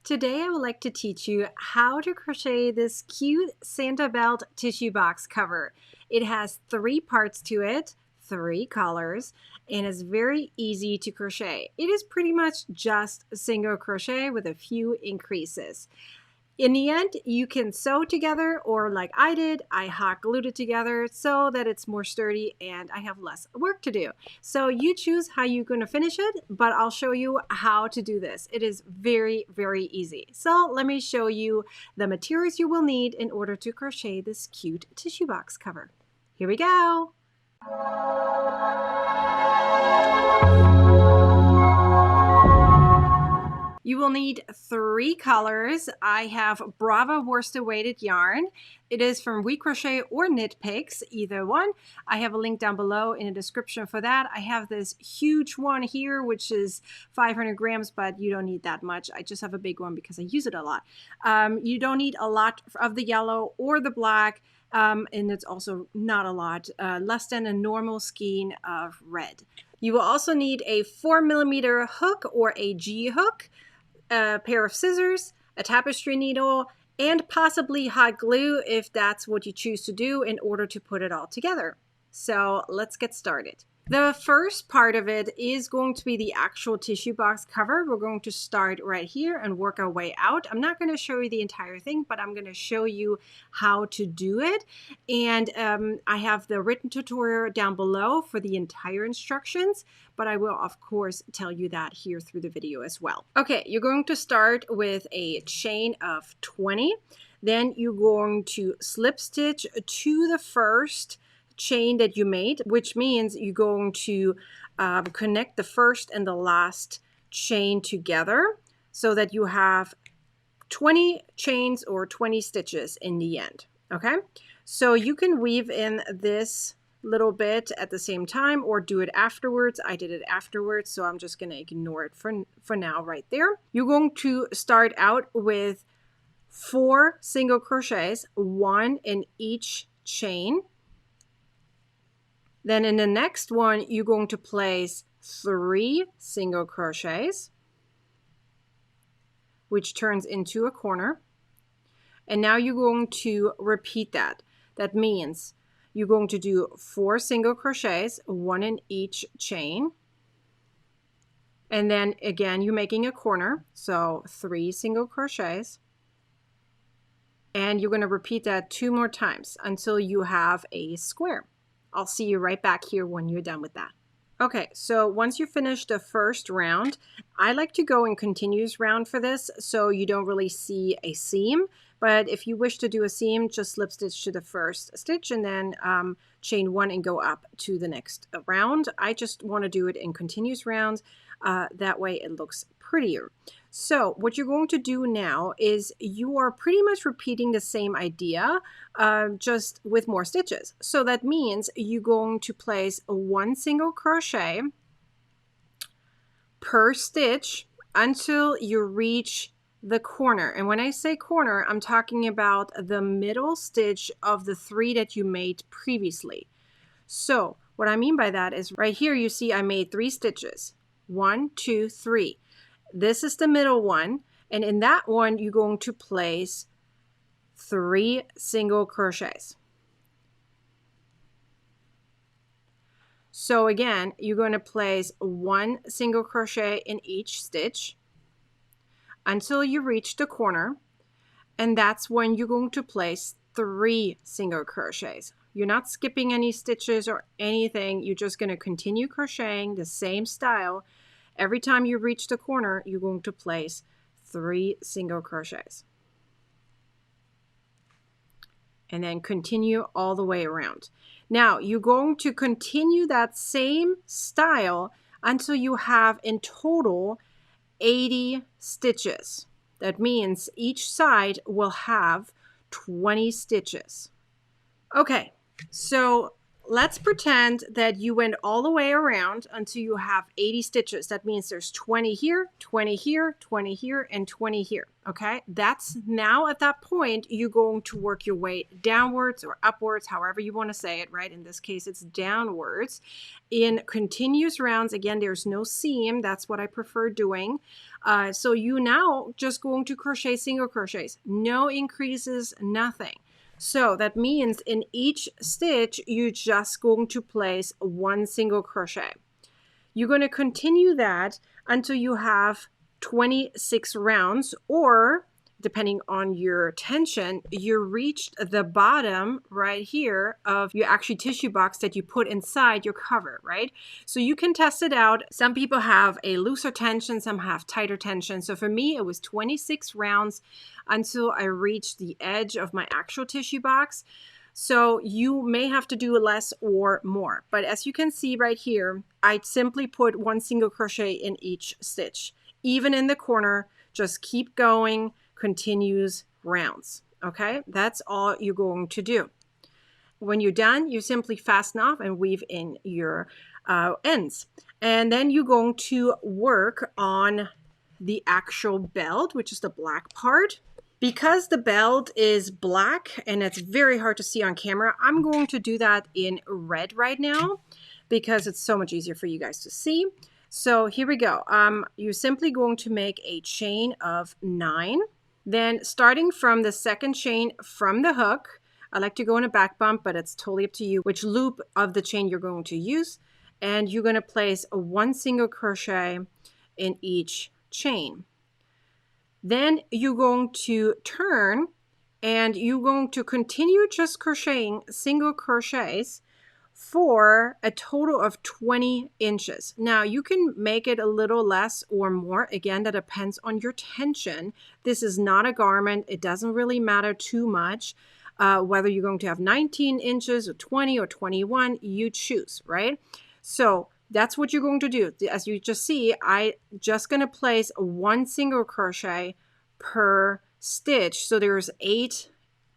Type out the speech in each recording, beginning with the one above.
Today I would like to teach you how to crochet this cute Santa belt tissue box cover. It has 3 parts to it, 3 colors, and it's very easy to crochet. It is pretty much just a single crochet with a few increases. In the end, you can sew together, or like I did, I hot glued it together so that it's more sturdy and I have less work to do. So you choose how you're going to finish it, but I'll show you how to do this. It is very, very easy. So let me show you the materials you will need in order to crochet this cute tissue box cover. Here we go. You will need 3 colors. I have Brava worsted weighted yarn. It is from We Crochet or Knit Picks, either one. I have a link down below in the description for that. I have this huge one here, which is 500 grams, but you don't need that much. I just have a big one because I use it a lot. You don't need a lot of the yellow or the black. And it's also not a lot, less than a normal skein of red. You will also need a 4mm hook or a G hook, a pair of scissors, a tapestry needle, and possibly hot glue if that's what you choose to do in order to put it all together. So let's get started. The first part of it is going to be the actual tissue box cover. We're going to start right here and work our way out. I'm not going to show you the entire thing, but I'm going to show you how to do it. And I have the written tutorial down below for the entire instructions, but I will of course tell you that here through the video as well. Okay, you're going to start with a chain of 20. Then you're going to slip stitch to the first chain that you made, which means you're going to connect the first and the last chain together so that you have 20 chains or 20 stitches in the end. Okay, so you can weave in this little bit at the same time or do it afterwards. I did it afterwards, so I'm just going to ignore it for now right there. You're going to start out with 4 single crochets, 1 in each chain. Then in the next one, you're going to place 3 single crochets, which turns into a corner. And now you're going to repeat that. That means you're going to do 4 single crochets, 1 in each chain. And then again, you're making a corner, so 3 single crochets. And you're going to repeat that 2 more times until you have a square. I'll see you right back here when you're done with that. Okay, so once you finish the first round, I like to go in continuous round for this so you don't really see a seam. But if you wish to do a seam, just slip stitch to the first stitch and then chain 1 and go up to the next round. I just want to do it in continuous rounds. That way it looks prettier. So what you're going to do now is you are pretty much repeating the same idea, just with more stitches. So that means you're going to place 1 single crochet per stitch until you reach the corner. And when I say corner, I'm talking about the middle stitch of the 3 that you made previously. So what I mean by that is right here you see I made 3 stitches. 1, 2, 3. This is the middle one, and in that one you're going to place 3 single crochets. So again, you're going to place 1 single crochet in each stitch until you reach the corner, and that's when you're going to place 3 single crochets. You're not skipping any stitches or anything. You're just going to continue crocheting the same style. Every time you reach the corner, you're going to place 3 single crochets. And then continue all the way around. Now, you're going to continue that same style until you have in total 80 stitches. That means each side will have 20 stitches. Okay, so let's pretend that you went all the way around until you have 80 stitches. That means there's 20 here, 20 here, 20 here, and 20 here. Okay, that's now at that point, you're going to work your way downwards or upwards, however you want to say it, right? In this case, it's downwards in continuous rounds. Again, there's no seam. That's what I prefer doing. So you now just going to crochet single crochets, no increases, nothing. So that means in each stitch, you're just going to place one single crochet. You're going to continue that until you have 26 rounds, or depending on your tension, you reached the bottom right here of your actually tissue box that you put inside your cover, right? So you can test it out. Some people have a looser tension, some have tighter tension. So for me, it was 26 rounds until I reached the edge of my actual tissue box. So you may have to do less or more. But as you can see right here, I simply put one single crochet in each stitch. Even in the corner, just keep going, continuous rounds. Okay, that's all you're going to do. When you're done, you simply fasten off and weave in your ends. And then you're going to work on the actual belt, which is the black part. Because the belt is black and it's very hard to see on camera, I'm going to do that in red right now because it's so much easier for you guys to see. So here we go. You're simply going to make a chain of 9. Then starting from the second chain from the hook, I like to go in a back bump, but it's totally up to you which loop of the chain you're going to use. And you're going to place one single crochet in each chain. Then you're going to turn and you're going to continue just crocheting single crochets for a total of 20 inches. Now you can make it a little less or more. Again, that depends on your tension. This is not a garment. It doesn't really matter too much whether you're going to have 19 inches or 20 or 21, you choose, right? So that's what you're going to do. As you just see, I just going to place one single crochet per stitch. So there's 8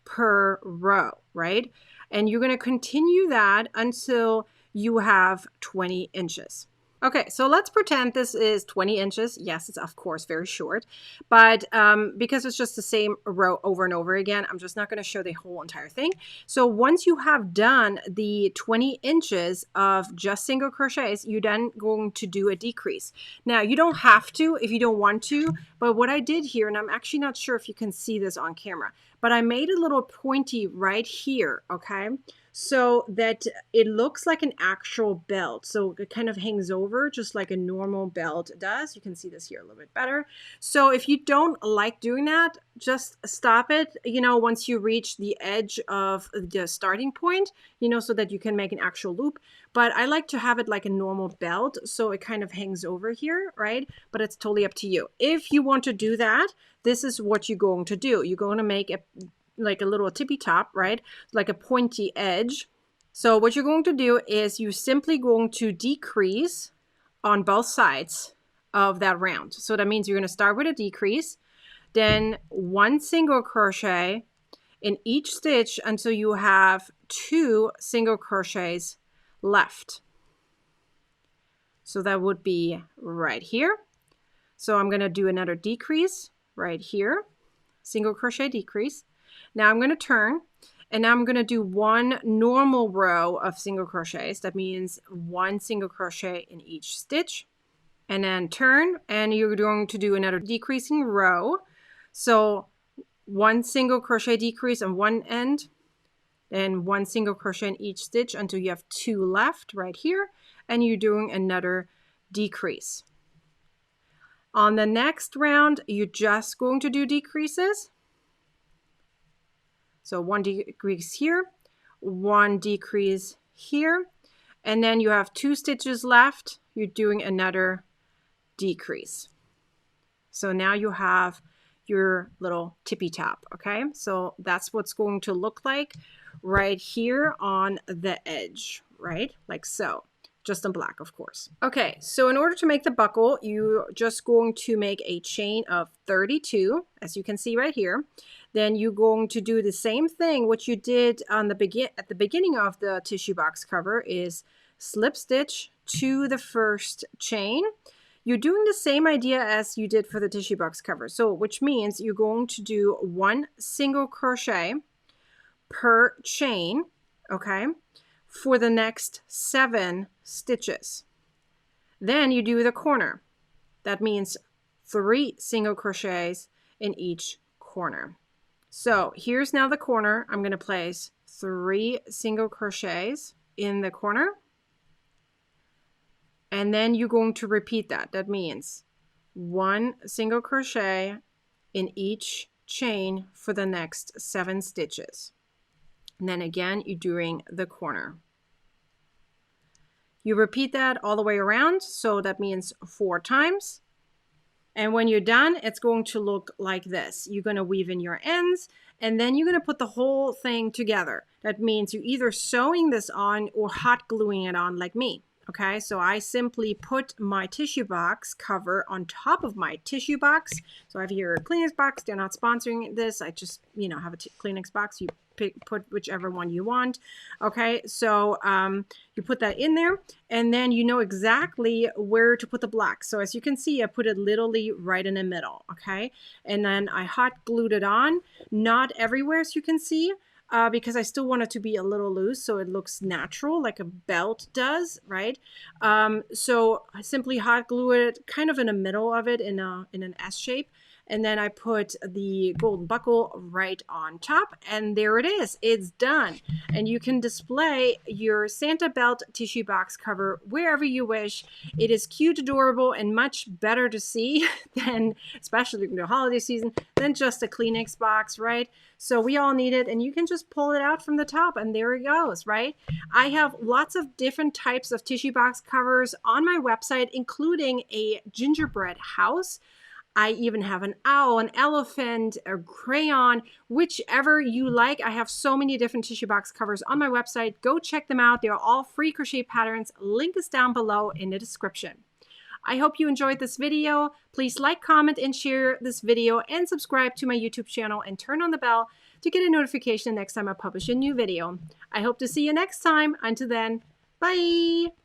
per row, right? And you're going to continue that until you have 20 inches. Okay, so let's pretend this is 20 inches. Yes, it's of course very short, but because it's just the same row over and over again, I'm just not going to show the whole entire thing. So once you have done the 20 inches of just single crochets, you're then going to do a decrease. Now, you don't have to if you don't want to, but what I did here, and I'm actually not sure if you can see this on camera, but I made a little pointy right here, okay? So that it looks like an actual belt. So it kind of hangs over just like a normal belt does. You can see this here a little bit better. So if you don't like doing that, just stop it, you know, once you reach the edge of the starting point, you know, so that you can make an actual loop. But I like to have it like a normal belt, so it kind of hangs over here, right? But it's totally up to you. If you want to do that, this is what you're going to do. You're going to make a like a little tippy top, right? Like a pointy edge. So what you're going to do is you're simply going to decrease on both sides of that round. So that means you're going to start with a decrease, then one single crochet in each stitch until you have 2 single crochets left. So that would be right here. So I'm going to do another decrease right here, single crochet decrease. Now I'm going to turn, and now I'm going to do one normal row of single crochets. That means one single crochet in each stitch, and then turn, and you're going to do another decreasing row. So one single crochet decrease on one end, and one single crochet in each stitch until you have 2 left right here, and you're doing another decrease. On the next round, you're just going to do decreases. So one decrease here, one decrease here, and then you have 2 stitches left. You're doing another decrease. So now you have your little tippy top, okay? So that's what's going to look like right here on the edge, right? Like so. Just in black, of course. Okay, so in order to make the buckle, you're just going to make a chain of 32, as you can see right here. Then you're going to do the same thing. What you did on the at the beginning of the tissue box cover is slip stitch to the first chain. You're doing the same idea as you did for the tissue box cover. So which means you're going to do 1 single crochet per chain, okay, for the next 7 stitches. Then you do the corner. That means 3 single crochets in each corner. So here's now the corner. I'm going to place 3 single crochets in the corner. And then you're going to repeat that. That means 1 single crochet in each chain for the next 7 stitches. And then again, you're doing the corner. You repeat that all the way around. So that means 4 times. And when you're done, it's going to look like this. You're going to weave in your ends, and then you're going to put the whole thing together. That means you're either sewing this on or hot gluing it on like me. Okay, so I simply put my tissue box cover on top of my tissue box. So I have here a Kleenex box. They're not sponsoring this. I just, have a Kleenex box. You put whichever one you want. Okay, so you put that in there, and then you know exactly where to put the black. So as you can see, I put it literally right in the middle. Okay, and then I hot glued it on, not everywhere, as you can see. Because I still want it to be a little loose so it looks natural like a belt does, right? So I simply hot glue it kind of in the middle of it in an S shape. And then I put the golden buckle right on top, and there it is. It's done. And you can display your Santa belt tissue box cover wherever you wish. It is cute, adorable, and much better to see than, especially in the holiday season, than just a Kleenex box, right? So we all need it, and you can just pull it out from the top, and there it goes, right? I have lots of different types of tissue box covers on my website, including a gingerbread house. I even have an owl, an elephant, a crayon, whichever you like. I have so many different tissue box covers on my website. Go check them out. They're all free crochet patterns. Link is down below in the description. I hope you enjoyed this video. Please like, comment, and share this video, and subscribe to my YouTube channel and turn on the bell to get a notification next time I publish a new video. I hope to see you next time. Until then, bye!